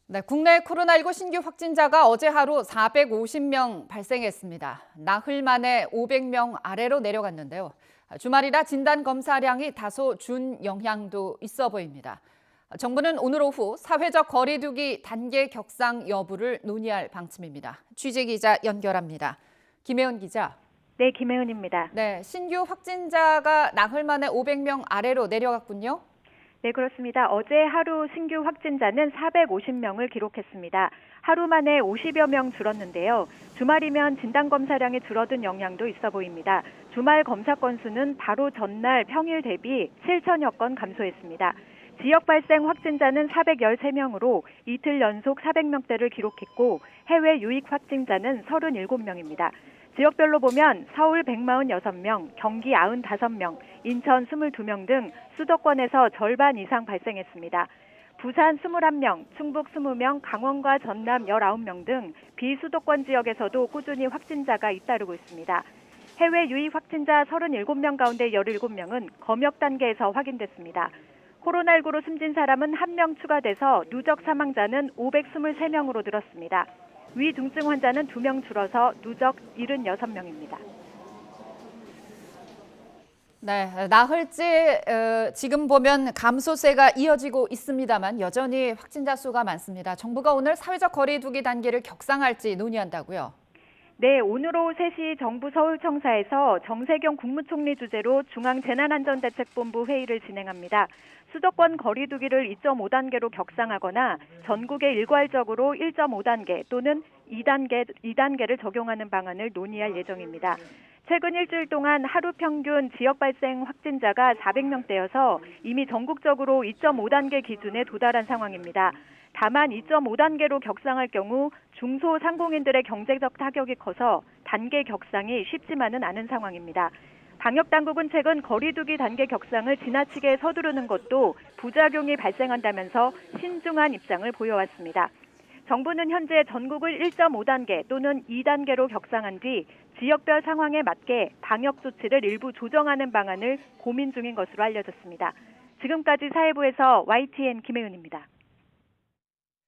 네, 국내 코로나19 신규 확진자가 어제 하루 450명 발생했습니다. 나흘 만에 500명 아래로 내려갔는데요. 주말이라 진단 검사량이 다소 준 영향도 있어 보입니다. 정부는 오늘 오후 사회적 거리 두기 단계 격상 여부를 논의할 방침입니다. 취재 기자 연결합니다. 김혜은 기자. 네, 김혜은입니다. 네, 신규 확진자가 나흘 만에 500명 아래로 내려갔군요. 네, 그렇습니다. 어제 하루 신규 확진자는 450명을 기록했습니다. 하루 만에 50여 명 줄었는데요. 주말이면 진단검사량이 줄어든 영향도 있어 보입니다. 주말 검사 건수는 바로 전날 평일 대비 7천여 건 감소했습니다. 지역 발생 확진자는 413명으로 이틀 연속 400명대를 기록했고 해외 유입 확진자는 37명입니다. 지역별로 보면 서울 146명, 경기 95명, 인천 22명 등 수도권에서 절반 이상 발생했습니다. 부산 21명, 충북 20명, 강원과 전남 19명 등 비수도권 지역에서도 꾸준히 확진자가 잇따르고 있습니다. 해외 유입 확진자 37명 가운데 17명은 검역 단계에서 확인됐습니다. 코로나19로 숨진 사람은 1명 추가돼서 누적 사망자는 523명으로 늘었습니다. 위중증 환자는 2명 줄어서 누적 76명입니다. 네, 나흘째 지금 보면 감소세가 이어지고 있습니다만 여전히 확진자 수가 많습니다. 정부가 오늘 사회적 거리 두기 단계를 격상할지 논의한다고요? 네, 오늘 오후 3시 정부 서울청사에서 정세경 국무총리 주재로 중앙재난안전대책본부 회의를 진행합니다. 수도권 거리 두기를 2.5단계로 격상하거나 전국에 일괄적으로 1.5단계 또는 2단계를 적용하는 방안을 논의할 예정입니다. 최근 일주일 동안 하루 평균 지역 발생 확진자가 400명대여서 이미 전국적으로 2.5단계 기준에 도달한 상황입니다. 다만 2.5단계로 격상할 경우 중소상공인들의 경제적 타격이 커서 단계 격상이 쉽지만은 않은 상황입니다. 방역당국은 최근 거리두기 단계 격상을 지나치게 서두르는 것도 부작용이 발생한다면서 신중한 입장을 보여왔습니다. 정부는 현재 전국을 1.5단계 또는 2단계로 격상한 뒤 지역별 상황에 맞게 방역 조치를 일부 조정하는 방안을 고민 중인 것으로 알려졌습니다. 지금까지 사회부에서 YTN 김혜은입니다.